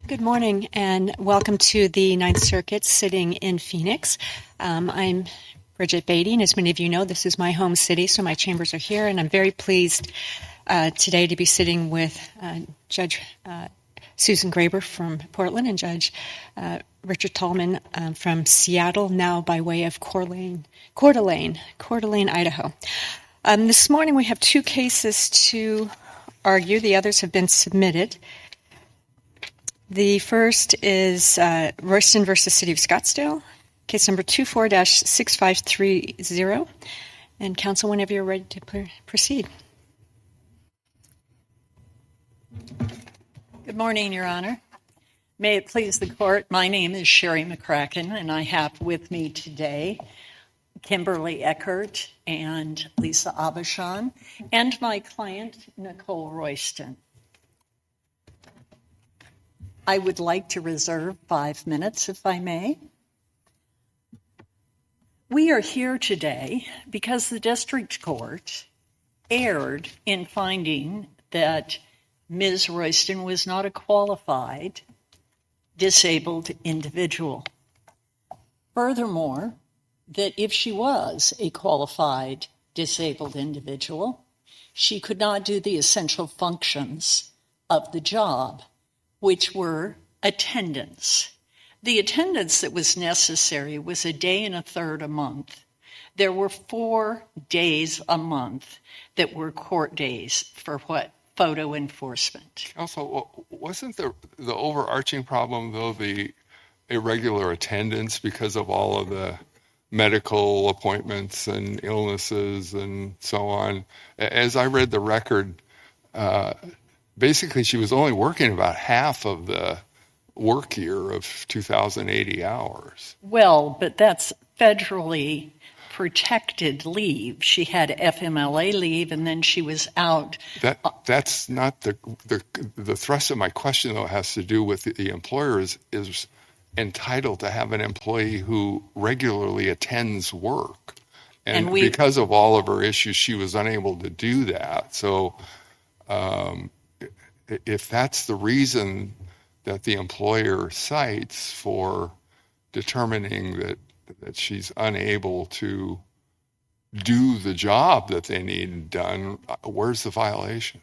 Good morning and welcome to the Ninth Circuit sitting in Phoenix. I'm Bridget Beatty, and as many of you know, this is my home city, so my chambers are here, and I'm very pleased today to be sitting with Judge Susan Graber from Portland and Judge Richard Tallman from Seattle, now by way of Coeur d'Alene, Idaho. This morning we have two cases to argue. The others have been submitted. The first is Royston v. City of Scottsdale, case number 24-6530. And counsel, whenever you're ready to proceed. Good morning, Your Honor. May it please the court, my name is Sherry McCracken, and I have with me today Kimberly Eckert and Lisa Abishan, and my client, Nicole Royston. I would like to reserve 5 minutes, if I may. We are here today because the district court erred in finding that Ms. Royston was not a qualified disabled individual. Furthermore, that if she was a qualified disabled individual, she could not do the essential functions of the job, which were attendance. The attendance that was necessary was a day and a third a month. There were 4 days a month that were court days for what? Photo enforcement. Also, wasn't the overarching problem, though, the irregular attendance because of all of the medical appointments and illnesses and so on? As I read the record, basically, she was only working about half of the work year of 2,080 hours. Well, but that's federally protected leave. She had FMLA leave, and then she was out. That's not the thrust of my question, though. It has to do with the employer is entitled to have an employee who regularly attends work. And because of all of her issues, she was unable to do that. So if that's the reason that the employer cites for determining that she's unable to do the job that they need done, where's the violation?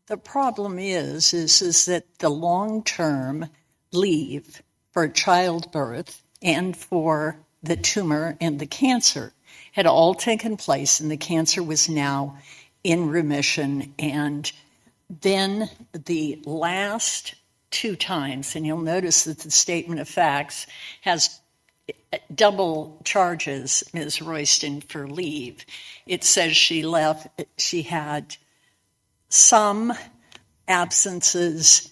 The problem is that the long-term leave for childbirth and for the tumor and the cancer had all taken place, and the cancer was now in remission. And then the last 2 times, and you'll notice that the statement of facts has double charges Ms. Royston for leave. It says she had some absences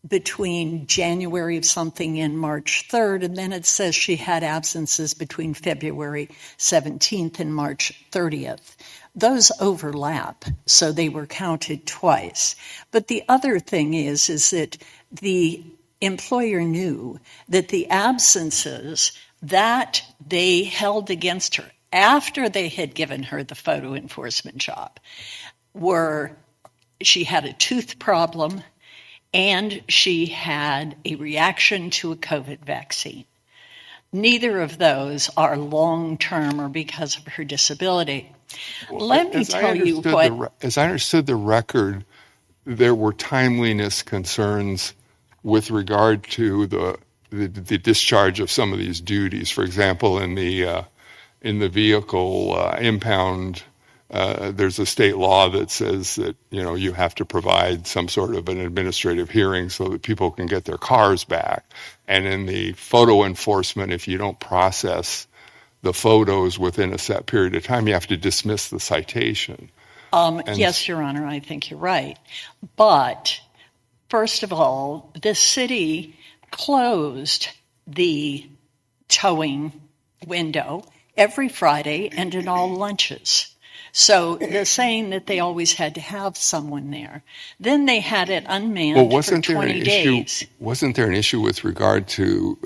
between January of something and March 3rd, and then it says she had absences between February 17th and March 30th. Those overlap, so they were counted twice. But the other thing is that the employer knew that the absences that they held against her after they had given her the photo enforcement job were she had a tooth problem and she had a reaction to a COVID vaccine. Neither of those are long-term or because of her disability. Well, let me tell you what... As I understood the record, there were timeliness concerns with regard to the discharge of some of these duties. For example, in the vehicle impound, there's a state law that says that you have to provide some sort of an administrative hearing so that people can get their cars back. And in the photo enforcement, if you don't process the photos within a set period of time, you have to dismiss the citation. Yes, Your Honor, I think you're right. But first of all, the city closed the towing window every Friday and in all lunches. So they're saying that they always had to have someone there. Then they had it unmanned for 20 days. Wasn't there an issue with regard to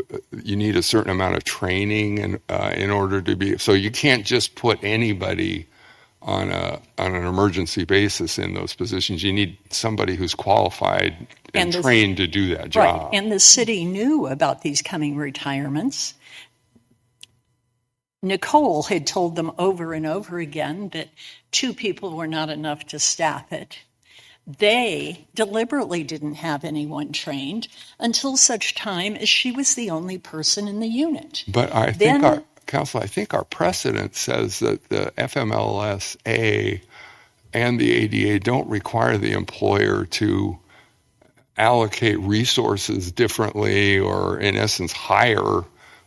you need a certain amount of training in order to be... So you can't just put anybody on an emergency basis in those positions. You need somebody who's qualified and trained to do that job. Right, and the city knew about these coming retirements. Nicole had told them over and over again that 2 people were not enough to staff it. They deliberately didn't have anyone trained until such time as she was the only person in the unit. But I think I think our precedent says that the FMLSA and the ADA don't require the employer to allocate resources differently or, in essence, hire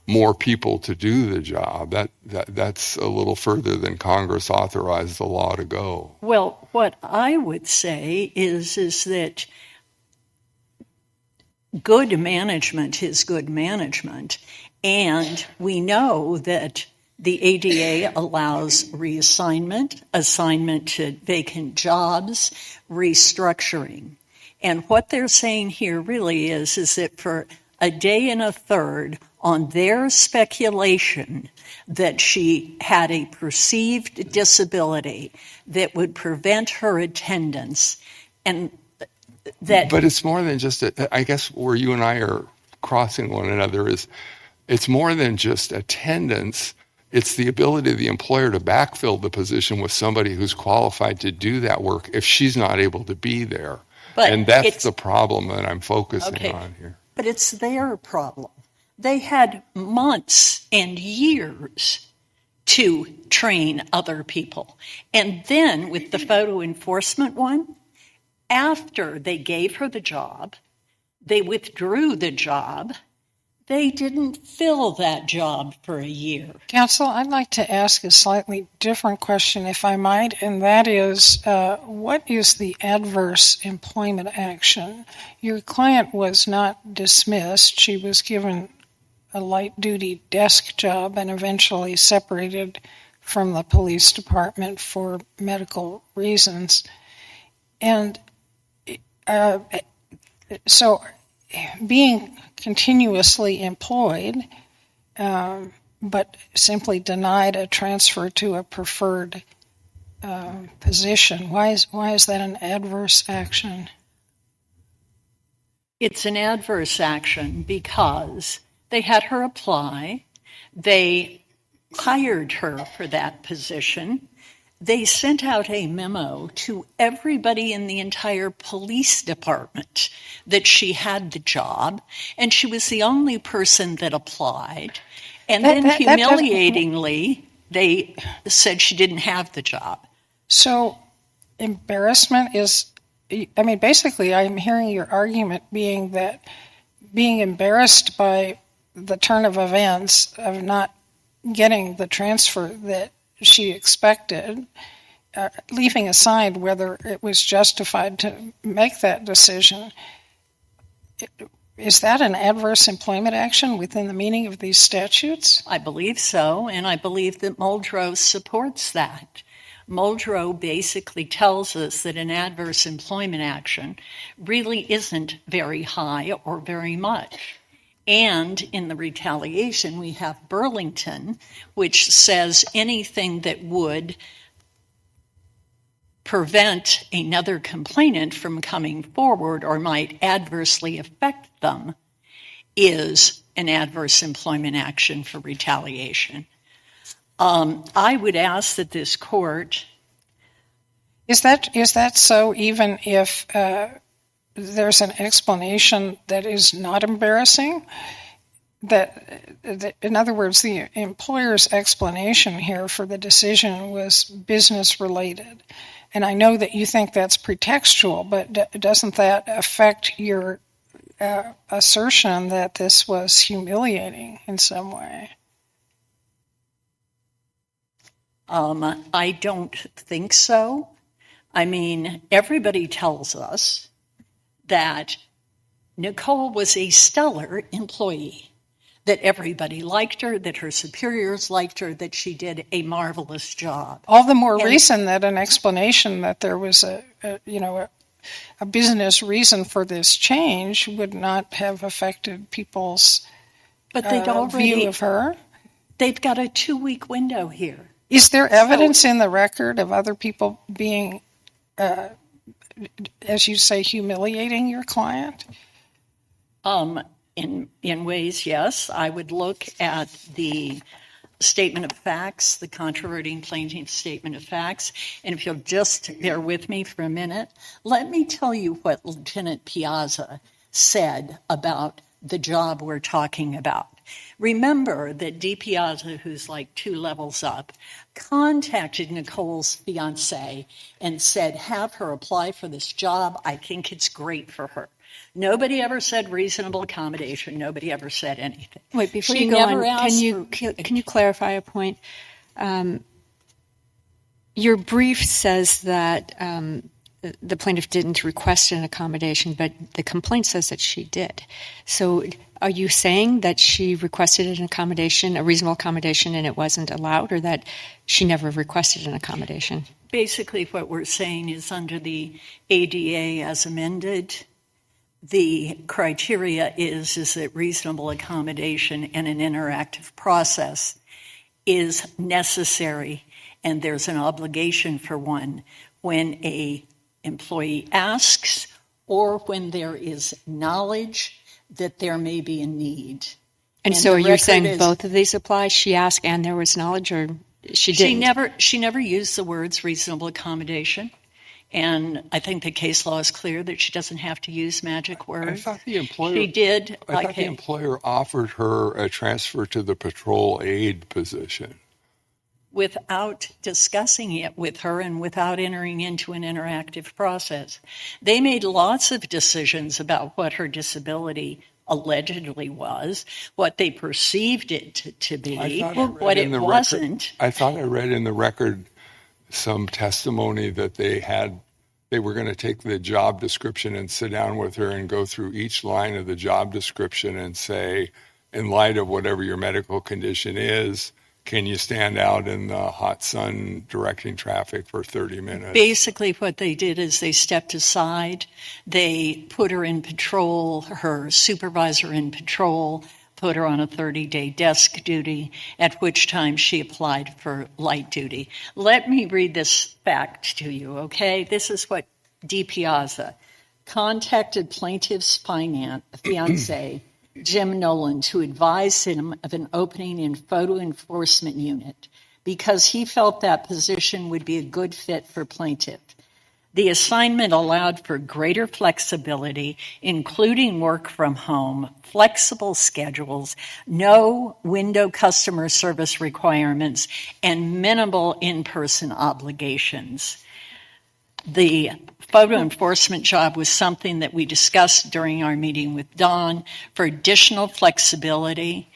more people to do the job. That's a little further than Congress authorized the law to go. Well, what I would say is that good management is good management, and we know that the ADA allows reassignment, assignment to vacant jobs, restructuring. And what they're saying here really is that for a day and a third, on their speculation that she had a perceived disability that would prevent her attendance, and that... But it's more than just, I guess where you and I are crossing one another is, it's more than just attendance. It's the ability of the employer to backfill the position with somebody who's qualified to do that work if she's not able to be there. And that's the problem that I'm focusing on here. But it's their problem. They had months and years to train other people. And then with the photo enforcement one, after they gave her the job, they withdrew the job. They didn't fill that job for a year. Counsel, I'd like to ask a slightly different question, if I might, and that is, what is the adverse employment action? Your client was not dismissed. She was given a light-duty desk job and eventually separated from the police department for medical reasons. And so being continuously employed, but simply denied a transfer to a preferred position, why is that an adverse action? It's an adverse action because they had her apply, they hired her for that position, they sent out a memo to everybody in the entire police department that she had the job, and she was the only person that applied. And then humiliatingly, they said she didn't have the job. So embarrassment is, I mean, basically I'm hearing your argument being that being embarrassed by the turn of events of not getting the transfer that she expected, leaving aside whether it was justified to make that decision, is that an adverse employment action within the meaning of these statutes? I believe so, and I believe that Muldrow supports that. Muldrow basically tells us that an adverse employment action really isn't very high or very much. And in the retaliation, we have Burlington, which says anything that would prevent another complainant from coming forward or might adversely affect them is an adverse employment action for retaliation. I would ask that this court... Is that so even if there's an explanation that is not embarrassing? That, in other words, the employer's explanation here for the decision was business related. And I know that you think that's pretextual, but doesn't that affect your assertion that this was humiliating in some way? I don't think so. I mean, everybody tells us that Nicole was a stellar employee, that everybody liked her, that her superiors liked her, that she did a marvelous job. All the more reason that an explanation that there was a business reason for this change would not have affected people's view of her. They've got a 2-week window here. Is there evidence in the record of other people being, as you say, humiliating your client? In ways, yes. I would look at the statement of facts, the controverting plaintiff's statement of facts. And if you'll just bear with me for a minute, let me tell you what Lieutenant Piazza said about the job we're talking about. Remember that Dee Piazza, who's like 2 levels up, contacted Nicole's fiance and said, have her apply for this job. I think it's great for her. Nobody ever said reasonable accommodation. Nobody ever said anything. Wait, before She you go never on, asked can you clarify a point? Your brief says that the plaintiff didn't request an accommodation, but the complaint says that she did. So are you saying that she requested an accommodation, a reasonable accommodation, and it wasn't allowed, or that she never requested an accommodation? Basically, what we're saying is under the ADA as amended, the criteria is that reasonable accommodation and an interactive process is necessary, and there's an obligation for one when a employee asks or when there is knowledge that there may be a need. And so are you saying both of these apply? She asked and there was knowledge, or she didn't? She never used the words reasonable accommodation. And I think the case law is clear that she doesn't have to use magic words. I thought the employer, she did. I thought the employer offered her a transfer to the patrol aide position. Without discussing it with her and without entering into an interactive process. They made lots of decisions about what her disability allegedly was, what they perceived it to be, what it wasn't. I thought I read in the record some testimony that they were going to take the job description and sit down with her and go through each line of the job description and say, in light of whatever your medical condition is, can you stand out in the hot sun directing traffic for 30 minutes? Basically, what they did is they stepped aside. They put her in patrol, her supervisor in patrol, put her on a 30-day desk duty, at which time she applied for light duty. Let me read this fact to you, okay? This is what Dee Piazza contacted plaintiff's fiancé, Jim Nolan, to advise him of an opening in photo enforcement unit because he felt that position would be a good fit for plaintiff. The assignment allowed for greater flexibility, including work from home, flexible schedules, no window customer service requirements, and minimal in-person obligations. The photo enforcement job was something that we discussed during our meeting with Dawn for additional flexibility.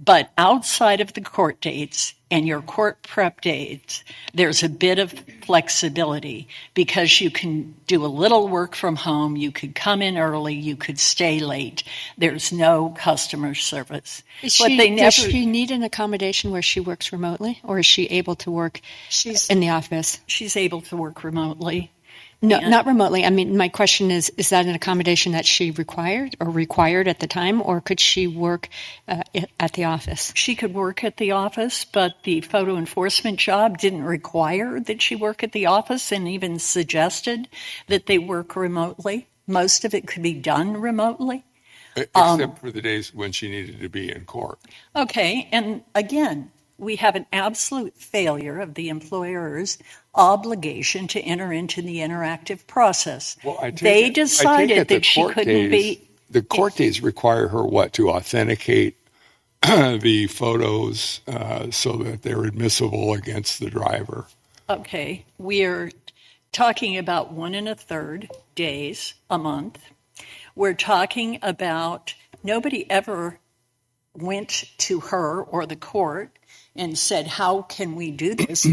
But outside of the court dates and your court prep dates, there's a bit of flexibility because you can do a little work from home, you could come in early, you could stay late. There's no customer service. Does she need an accommodation where she works remotely, or is she able to work in the office? She's able to work remotely. No, not remotely. I mean, my question is that an accommodation that she required at the time, or could she work at the office? She could work at the office, but the photo enforcement job didn't require that she work at the office and even suggested that they work remotely. Most of it could be done remotely. Except for the days when she needed to be in court. Okay, and again, we have an absolute failure of the employer's obligation to enter into the interactive process. Well, they decided that she couldn't be. The court days require her to authenticate the photos so that they're admissible against the driver. Okay, we're talking about 1 1/3 days a month. We're talking about nobody ever went to her or the court and said, how can we do this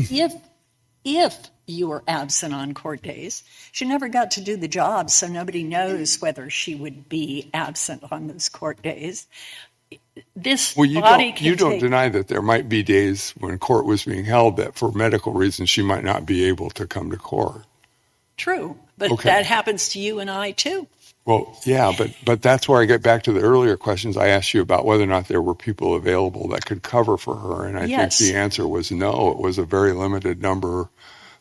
if you were absent on court days? She never got to do the job, so nobody knows whether she would be absent on those court days. You don't deny that there might be days when court was being held that for medical reasons she might not be able to come to court. True, But Okay. that happens to you and I, too. Well, yeah, but that's where I get back to the earlier questions I asked you about whether or not there were people available that could cover for her, and I Yes. think the answer was no. It was a very limited number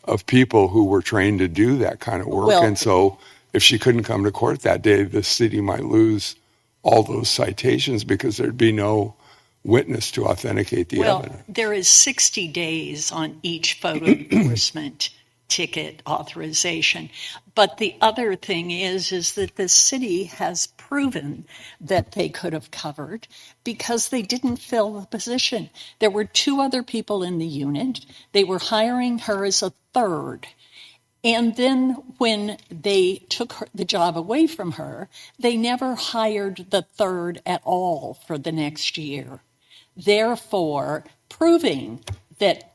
of people who were trained to do that kind of work, Well- and so if she couldn't come to court that day, the city might lose all those citations because there'd be no witness to authenticate the Well, evidence. there is 60 days on each photo enforcement ticket authorization. But the other thing is that the city has proven that they could have covered because they didn't fill the position. There were 2 other people in the unit. They were hiring her as a third. And then when they took the job away from her, they never hired the third at all for the next year. Therefore, proving that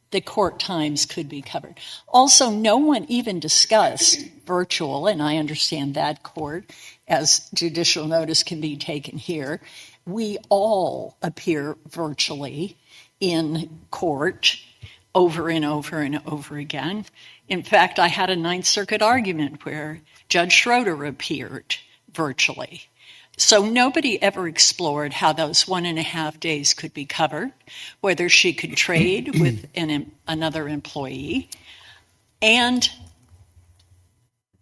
the court times could be covered. Also, no one even discussed virtual, and I understand that, court, as judicial notice can be taken here. We all appear virtually in court over and over and over again. In fact, I had a Ninth Circuit argument where Judge Schroeder appeared virtually. So nobody ever explored how those 1.5 days could be covered, whether she could trade with another employee. And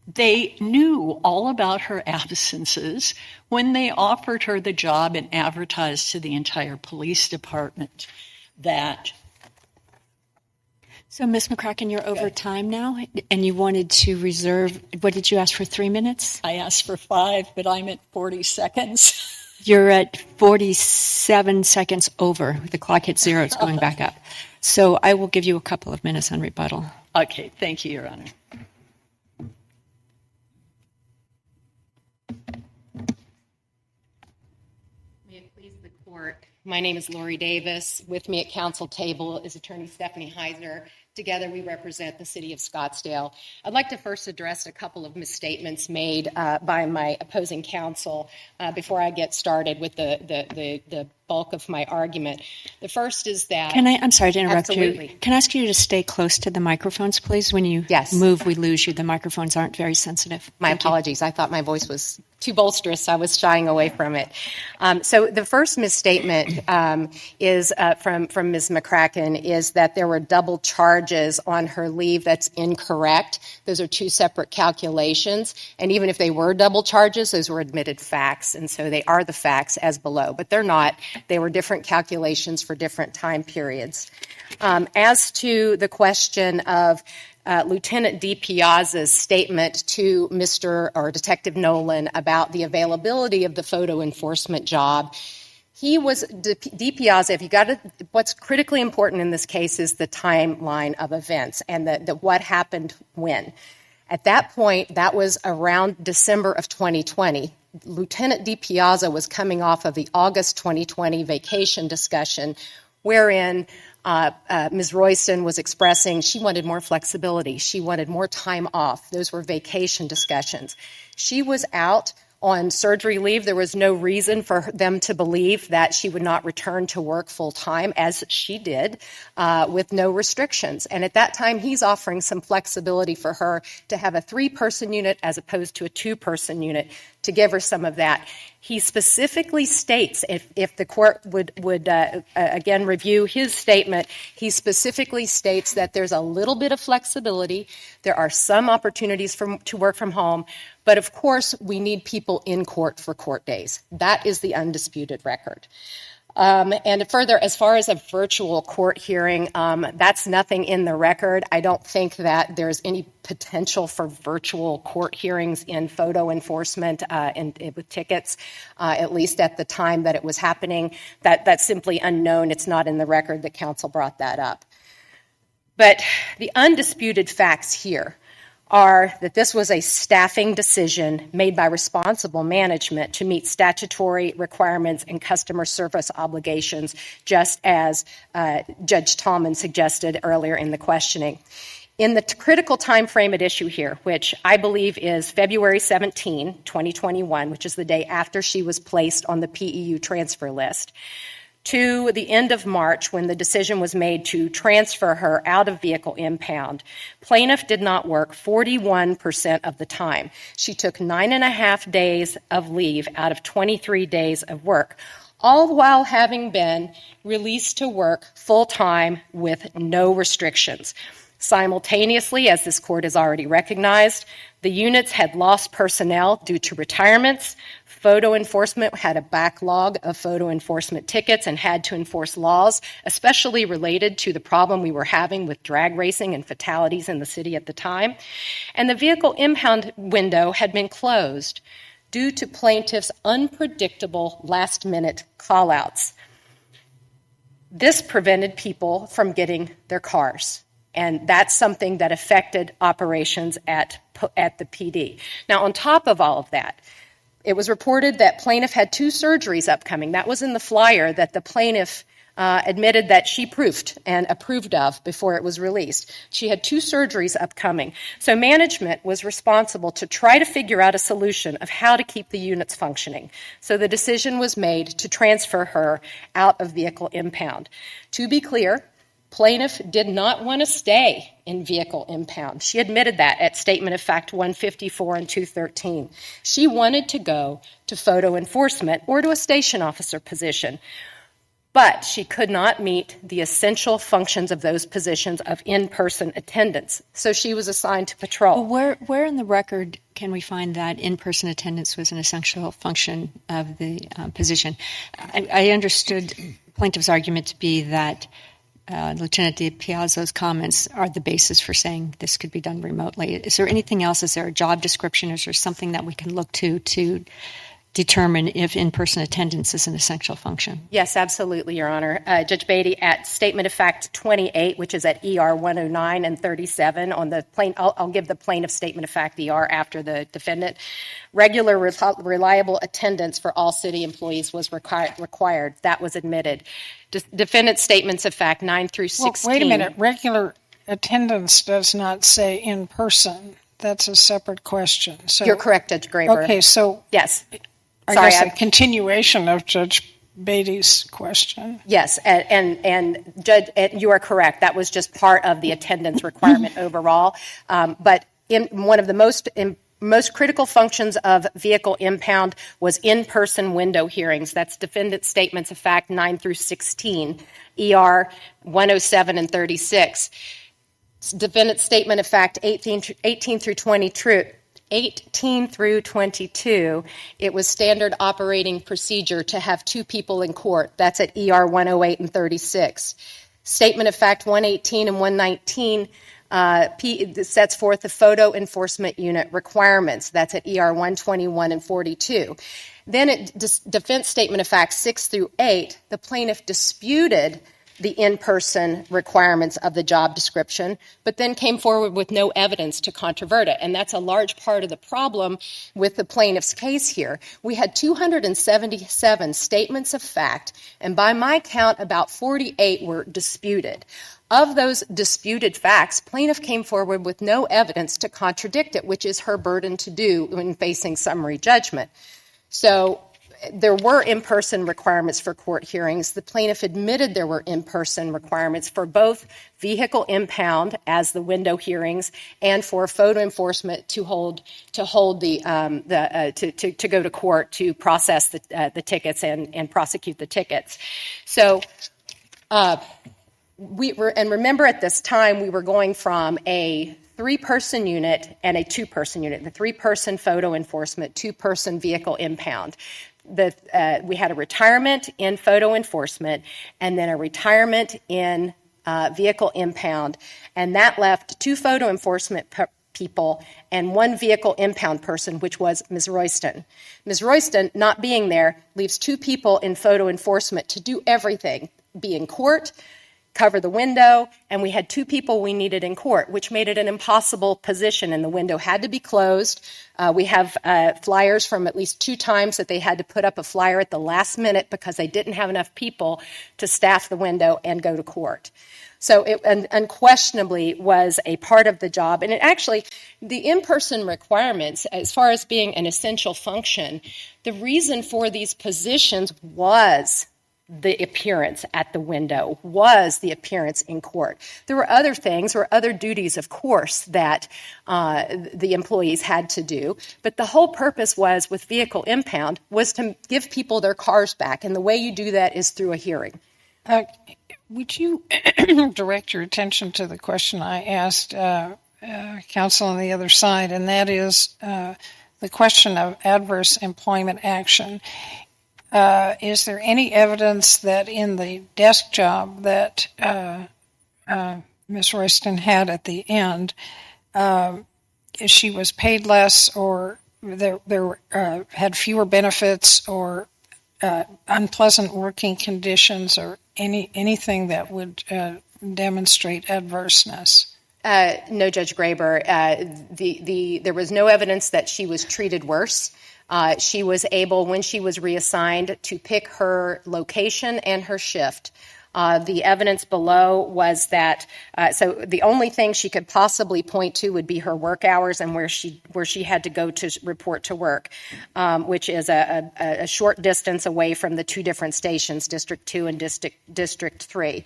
they knew all about her absences when they offered her the job and advertised to the entire police department that. So, Ms. McCracken, you're over time now, and you wanted to reserve, what did you ask for, 3 minutes? I asked for 5, but I'm at 40 seconds. You're at 47 seconds over. The clock hits 0, it's going back up. So I will give you a couple of minutes on rebuttal. Okay, thank you, Your Honor. May it please the court. My name is Lori Davis. With me at counsel table is attorney Stephanie Heisner. Together we represent the city of Scottsdale. I'd like to first address a couple of misstatements made by my opposing counsel before I get started with the bulk of my argument. The first is that... I'm sorry to interrupt Absolutely. you. Can I ask you to stay close to the microphones, please? When you Yes. move, we lose you. The microphones aren't very sensitive. My Thank you. apologies. I thought my voice was too boisterous. I was shying away from it. So the first misstatement is from Ms. McCracken is that there were double charges on her leave. That's incorrect. Those are 2 separate calculations. And even if they were double charges, those were admitted facts. And so they are the facts as below. But they're not. They were different calculations for different time periods. As to the question of Lieutenant D. Piazza's statement to Detective Nolan about the availability of the photo enforcement job, he was, D. Piazza, what's critically important in this case is the timeline of events and what happened when. At that point, that was around December of 2020. Lieutenant D. Piazza was coming off of the August 2020 vacation discussion wherein Ms. Royston was expressing she wanted more flexibility. She wanted more time off. Those were vacation discussions. She was out on surgery leave. There was no reason for them to believe that she would not return to work full time, as she did, with no restrictions. And at that time, he's offering some flexibility for her to have a 3-person unit as opposed to a 2-person unit to give her some of that. He specifically states, if the court would again review his statement, he specifically states that there's a little bit of flexibility. There are some opportunities to work from home, but of course we need people in court for court days. That is the undisputed record. And further, as far as a virtual court hearing, that's nothing in the record. I don't think that there's any potential for virtual court hearings in photo enforcement with tickets, at least at the time that it was happening. That's simply unknown. It's not in the record that counsel brought that up. But the undisputed facts here are that this was a staffing decision made by responsible management to meet statutory requirements and customer service obligations, just as Judge Tallman suggested earlier in the questioning. In the critical time frame at issue here, which I believe is February 17, 2021, which is the day after she was placed on the PEU transfer list, to the end of March, when the decision was made to transfer her out of vehicle impound, plaintiff did not work 41% of the time. She took 9.5 days of leave out of 23 days of work, all while having been released to work full-time with no restrictions. Simultaneously, as this court has already recognized, the units had lost personnel due to retirements. Photo enforcement had a backlog of photo enforcement tickets and had to enforce laws, especially related to the problem we were having with drag racing and fatalities in the city at the time. And the vehicle impound window had been closed due to plaintiffs' unpredictable last-minute call-outs. This prevented people from getting their cars. And that's something that affected operations at the PD. Now, on top of all of that, it was reported that plaintiff had 2 surgeries upcoming. That was in the flyer that the plaintiff admitted that she proofed and approved of before it was released. She had 2 surgeries upcoming. So management was responsible to try to figure out a solution of how to keep the units functioning. So the decision was made to transfer her out of vehicle impound. To be clear, plaintiff did not want to stay in vehicle impound. She admitted that at Statement of Fact 154 and 213. She wanted to go to photo enforcement or to a station officer position, but she could not meet the essential functions of those positions of in-person attendance. So she was assigned to patrol. Where in the record can we find that in-person attendance was an essential function of the position? I understood plaintiff's argument to be that Lieutenant De Piazzo's comments are the basis for saying this could be done remotely. Is there anything else? Is there a job description? Is there something that we can look to determine if in-person attendance is an essential function? Yes, absolutely, Your Honor. Judge Beatty, at Statement of Fact 28, which is at ER 109 and 37, on the I'll give the plaintiff Statement of Fact ER after the defendant. Regular, reliable attendance for all city employees was required. That was admitted. Defendant's Statements of Fact 9 through 16. Well, wait a minute. Regular attendance does not say in person. That's a separate question. So, you're correct, Judge Graber. Okay, so yes. I guess a continuation of Judge Beatty's question. Yes, and Judge, you are correct. That was just part of the attendance requirement overall. But in one of the most critical functions of vehicle impound was in-person window hearings. That's Defendant's Statements of Fact 9 through 16, ER 107 and 36. Defendant's Statement of Fact 18 through 22, it was standard operating procedure to have 2 people in court. That's at ER 108 and 36. Statement of Fact 118 and 119 sets forth the photo enforcement unit requirements. That's at ER 121 and 42. Then at Defense Statement of Fact 6 through 8, the plaintiff disputed the in-person requirements of the job description, but then came forward with no evidence to controvert it. And that's a large part of the problem with the plaintiff's case here. We had 277 statements of fact, and by my count, about 48 were disputed. Of those disputed facts, plaintiff came forward with no evidence to contradict it, which is her burden to do when facing summary judgment. So there were in-person requirements for court hearings. The plaintiff admitted there were in-person requirements for both vehicle impound as the window hearings and for photo enforcement to go to court to process the tickets and prosecute the tickets. So remember at this time we were going from a 3-person unit and a 2-person unit, the 3-person photo enforcement, 2-person vehicle impound. We had a retirement in photo enforcement and then a retirement in vehicle impound, and that left 2 photo enforcement people and 1 vehicle impound person, which was Ms. Royston. Ms. Royston, not being there, leaves 2 people in photo enforcement to do everything, be in court, cover the window, and we had 2 people we needed in court, which made it an impossible position, and the window had to be closed. We have flyers from at least 2 times that they had to put up a flyer at the last minute because they didn't have enough people to staff the window and go to court. So it unquestionably was a part of the job, and it actually, the in-person requirements, as far as being an essential function, the reason for these positions was the appearance at the window, was the appearance in court. There were other things or other duties, of course, that the employees had to do, but the whole purpose was, with vehicle impound, was to give people their cars back, and the way you do that is through a hearing. Would you direct your attention to the question I asked counsel on the other side, and that is the question of adverse employment action. Is there any evidence that in the desk job that Ms. Royston had at the end, she was paid less, or there had fewer benefits, or unpleasant working conditions, or anything that would demonstrate adverseness? No, Judge Graber. There was no evidence that she was treated worse. She was able, when she was reassigned, to pick her location and her shift. The evidence below was that, so the only thing she could possibly point to would be her work hours and where she had to go to report to work, which is a short distance away from the two different stations, District 2 and District 3,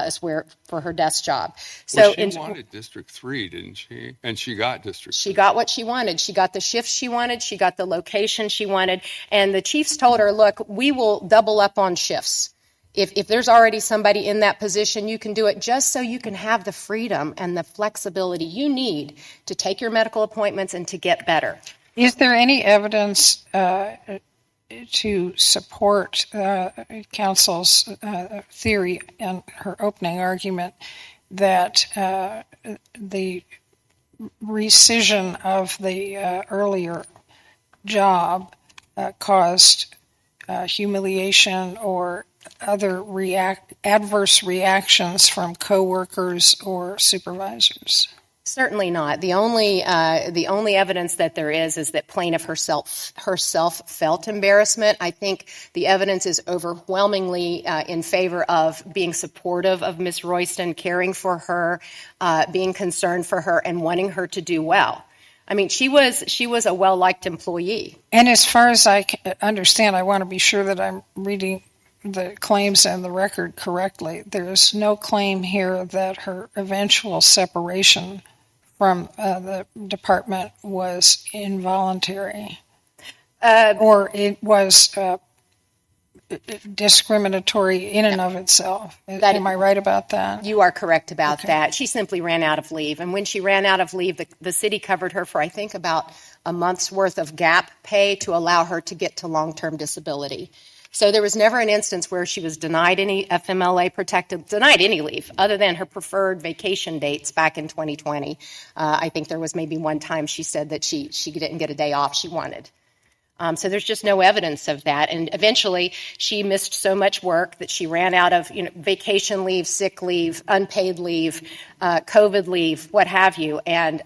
is where for her desk job. So she wanted District 3, didn't she? And she got District 3. She got what she wanted. She got the shift she wanted. She got the location she wanted. And the chiefs told her, look, we will double up on shifts. If there's already somebody in that position, you can do it just so you can have the freedom and the flexibility you need to take your medical appointments and to get better. Is there any evidence to support counsel's theory and her opening argument that the rescission of the earlier job caused humiliation or other adverse reactions from coworkers or supervisors? Certainly not. The only evidence that there is that plaintiff herself felt embarrassment. I think the evidence is overwhelmingly in favor of being supportive of Ms. Royston, caring for her, being concerned for her, and wanting her to do well. I mean, she was a well-liked employee. And as far as I understand, I want to be sure that I'm reading the claims and the record correctly. There is no claim here that her eventual separation from the department was involuntary, or it was discriminatory in and of itself. Am I right about that? You are correct about that. She simply ran out of leave. And when she ran out of leave, the city covered her for, I think, about a month's worth of gap pay to allow her to get to long-term disability. So there was never an instance where she was denied any denied any leave other than her preferred vacation dates back in 2020. I think there was maybe one time she said that she didn't get a day off she wanted. So there's just no evidence of that. And eventually she missed so much work that she ran out of vacation leave, sick leave, unpaid leave, COVID leave, what have you, and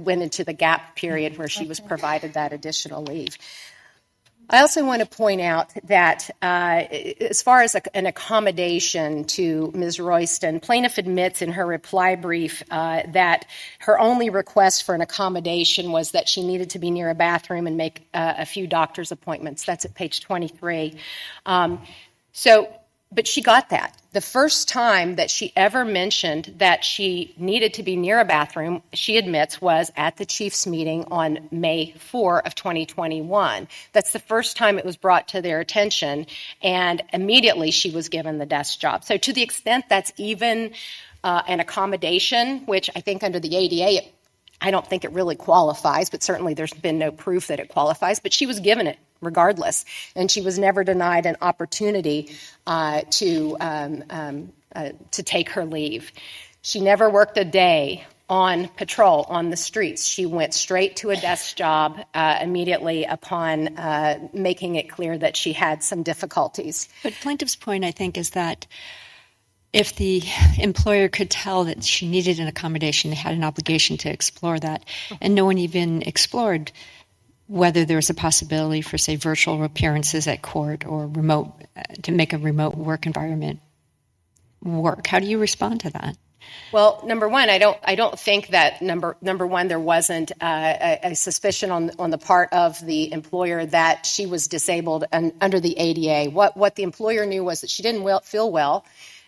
went into the gap period where she was provided that additional leave. I also want to point out that as far as an accommodation to Ms. Royston, plaintiff admits in her reply brief that her only request for an accommodation was that she needed to be near a bathroom and make a few doctor's appointments. That's at page 23. But she got that. The first time that she ever mentioned that she needed to be near a bathroom, she admits, was at the Chiefs meeting on May 4 of 2021. That's the first time it was brought to their attention, and immediately she was given the desk job. So to the extent that's even an accommodation, which I think under the ADA, I don't think it really qualifies, but certainly there's been no proof that it qualifies, but she was given it regardless, and she was never denied an opportunity to take her leave. She never worked a day on patrol on the streets. She went straight to a desk job immediately upon making it clear that she had some difficulties. But plaintiff's point, I think, is that if the employer could tell that she needed an accommodation, they had an obligation to explore that, and no one even explored whether there was a possibility for, say, virtual appearances at court or remote, to make a remote work environment work. How do you respond to that? Well, number one, I don't think that number one there wasn't a suspicion on the part of the employer that she was disabled under the ADA. What the employer knew was that she didn't feel well,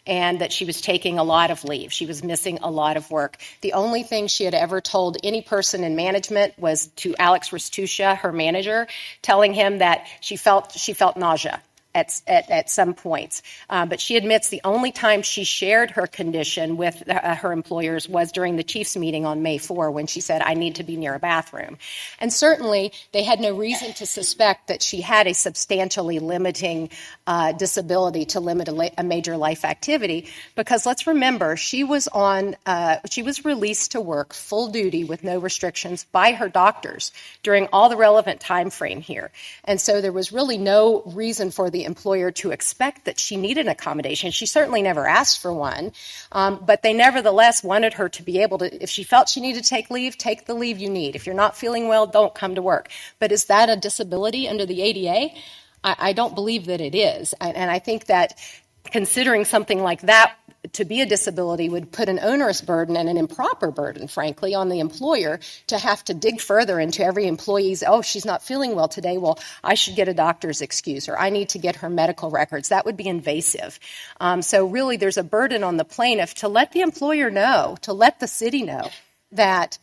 and that she was taking a lot of leave. She was missing a lot of work. The only thing she had ever told any person in management was to Alex Restucia, her manager, telling him that she felt nausea at some points. But she admits the only time she shared her condition with her employers was during the chief's meeting on May 4, when she said, "I need to be near a bathroom." And certainly they had no reason to suspect that she had a substantially limiting disability to limit a major life activity, because let's remember, she was released to work full duty with no restrictions by her doctors during all the relevant time frame here. And so there was really no reason for the employer to expect that she needed an accommodation. She certainly never asked for one, but they nevertheless wanted her to be able to, if she felt she needed to take leave, take the leave you need. If you're not feeling well, don't come to work. But is that a disability under the ADA? I don't believe that it is. And I think that considering something like that to be a disability would put an onerous burden and an improper burden, frankly, on the employer to have to dig further into every employee's, "Oh, she's not feeling well today. Well, I should get a doctor's excuse, or I need to get her medical records." That would be invasive. So really there's a burden on the plaintiff to let the employer know, to let the city know that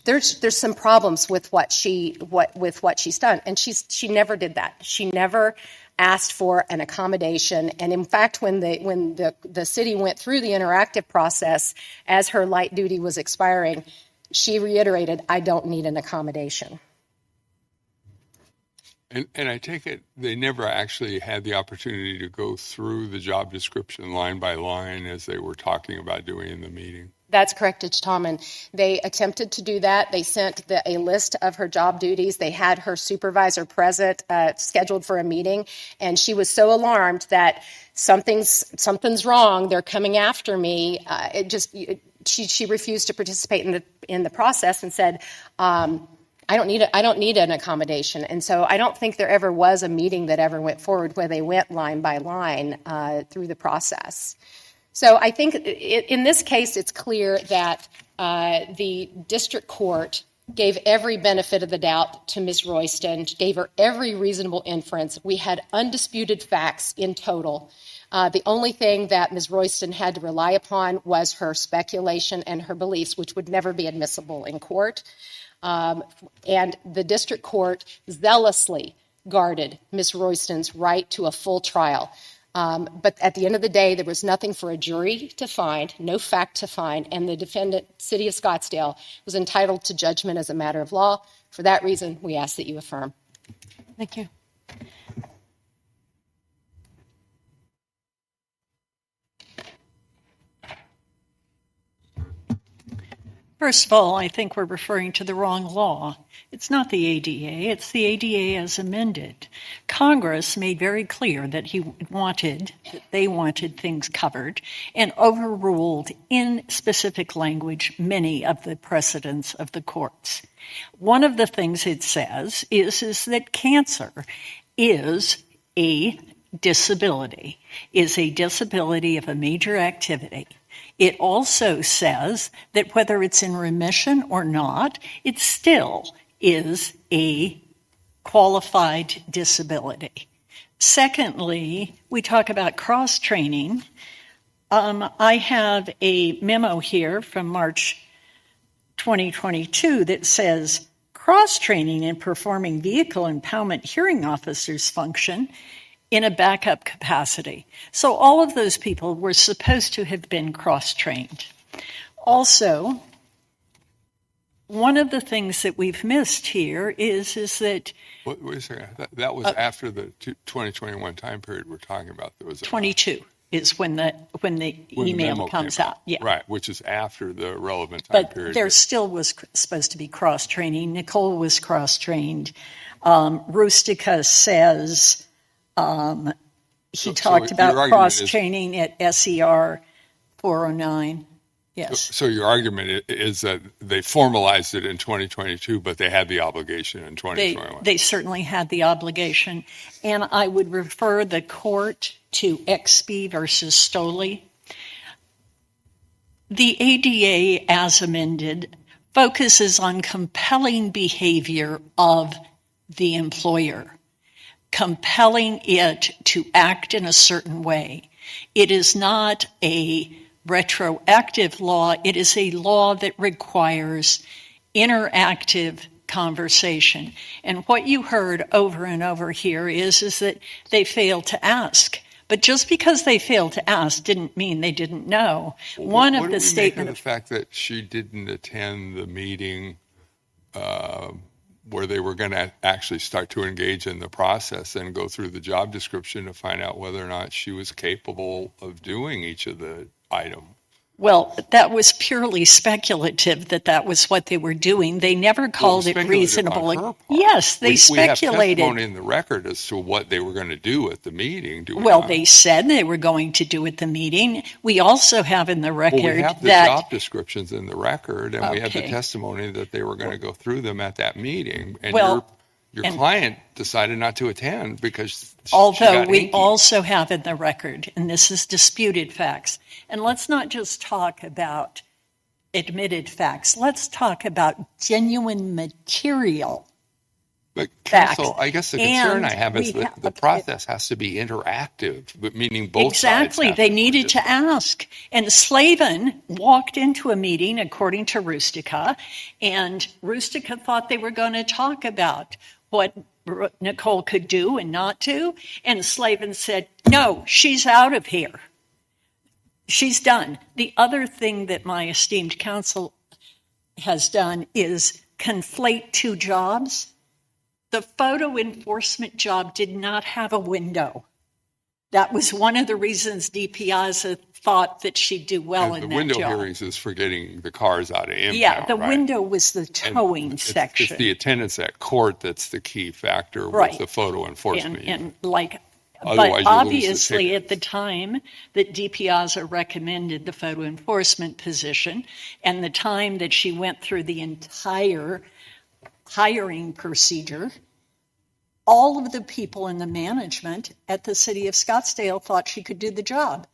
there's some problems with what she's done. And she never did that. She never asked for an accommodation. And in fact, when the city went through the interactive process as her light duty was expiring, she reiterated, "I don't need an accommodation." And I take it they never actually had the opportunity to go through the job description line by line as they were talking about doing in the meeting. That's correct, Judge Tallman. They attempted to do that. They sent a list of her job duties. They had her supervisor present, scheduled for a meeting, and she was so alarmed that something's wrong. They're coming after me. She refused to participate in the process and said, I don't need an accommodation. And so I don't think there ever was a meeting that ever went forward where they went line by line through the process. So I think in this case, it's clear that the district court gave every benefit of the doubt to Ms. Royston, gave her every reasonable inference. We had undisputed facts in total. The only thing that Ms. Royston had to rely upon was her speculation and her beliefs, which would never be admissible in court. And the district court zealously guarded Ms. Royston's right to a full trial. But at the end of the day, there was nothing for a jury to find, no fact to find, and the defendant, City of Scottsdale, was entitled to judgment as a matter of law. For that reason, we ask that you affirm. Thank you. First of all, I think we're referring to the wrong law. It's not the ADA, it's the ADA as amended. Congress made very clear that they wanted things covered, and overruled in specific language many of the precedents of the courts. One of the things it says is that cancer is a disability of a major activity. It also says that whether it's in remission or not, it still is a qualified disability. Secondly, we talk about cross-training. I have a memo here from March 2022 that says cross-training in performing vehicle impoundment hearing officers function in a backup capacity. So all of those people were supposed to have been cross-trained. Also, one of the things that we've missed here is that... Wait a second. That was after the 2021 time period we're talking about. There was 22 is when the email comes out. Yeah. Right, which is after the relevant time period. But there still was supposed to be cross-training. Nicole was cross-trained. Rustica says... he talked about cross-training at SER 409. Yes. So your argument is that they formalized it in 2022, but they had the obligation in 2021. They certainly had the obligation. And I would refer the court to XB versus Stoley. The ADA, as amended, focuses on compelling behavior of the employer, compelling it to act in a certain way. It is not a retroactive law. It is a law that requires interactive conversation. And what you heard over and over here is that they failed to ask. But just because they failed to ask didn't mean they didn't know. One of the statements. The fact that she didn't attend the meeting where they were going to actually start to engage in the process and go through the job description to find out whether or not she was capable of doing each of the items. Well, that was purely speculative that was what they were doing. They never called it reasonable. Yes, they speculated. We have testimony in the record as to what they were going to do at the meeting. Well, they said they were going to do at the meeting. We also have in the record we have the job descriptions in the record, and we have the testimony that they were going to go through them at that meeting. And your client decided not to attend because although we also have in the record, and this is disputed facts, and let's not just talk about admitted facts, let's talk about genuine material But facts. Counsel, I guess the concern I have is that the process has to be interactive, but meaning both sides. Exactly. They needed to ask. And Slavin walked into a meeting, according to Rustica, and Rustica thought they were going to talk about what Nicole could do and not do. And Slavin said, no, she's out of here. She's done. The other thing that my esteemed counsel has done is conflate two jobs. The photo enforcement job did not have a window. That was one of the reasons DiPiazza thought that she'd do well in that job. The window hearings is for getting the cars out of impound. Yeah, the window was the towing section. It's the attendance at court that's the key factor with the photo enforcement. But obviously at the time that DiPiazza recommended the photo enforcement position and the time that she went through the entire hiring procedure, all of the people in the management at the city of Scottsdale thought she could do the job.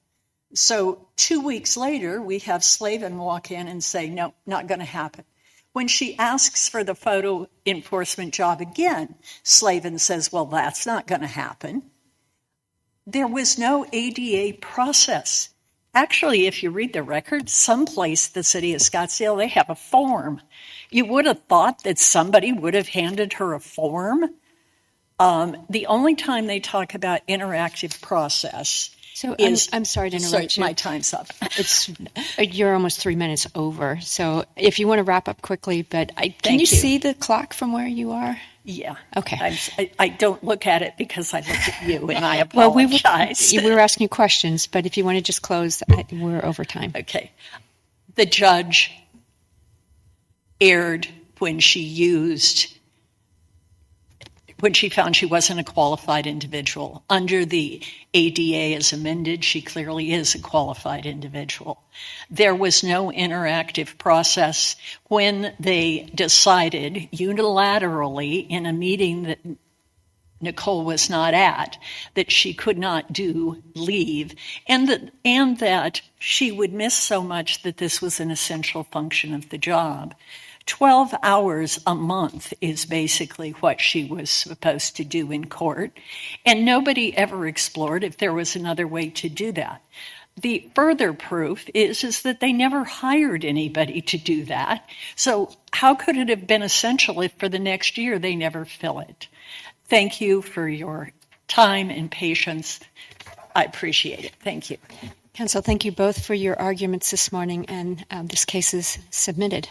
So 2 weeks later, we have Slavin walk in and say, no, not going to happen. When she asks for the photo enforcement job again, Slavin says, well, that's not going to happen. There was no ADA process. Actually, if you read the record, someplace the city of Scottsdale, they have a form. You would have thought that somebody would have handed her a form. The only time they talk about interactive process is... I'm sorry to interrupt you. My time's up. You're almost 3 minutes over. So if you want to wrap up quickly, but can you see the clock from where you are? Yeah. Okay. I don't look at it because I look at you, and I apologize. Well, we were asking you questions, but if you want to just close, we're over time. Okay. The judge erred when she found she wasn't a qualified individual. Under the ADA as amended, she clearly is a qualified individual. There was no interactive process when they decided unilaterally in a meeting that Nicole was not at, that she could not do leave, and that she would miss so much that this was an essential function of the job. 12 hours a month is basically what she was supposed to do in court, and nobody ever explored if there was another way to do that. The further proof is that they never hired anybody to do that. So how could it have been essential if for the next year they never fill it? Thank you for your time and patience. I appreciate it. Thank you. Counsel, thank you both for your arguments this morning, and this case is submitted.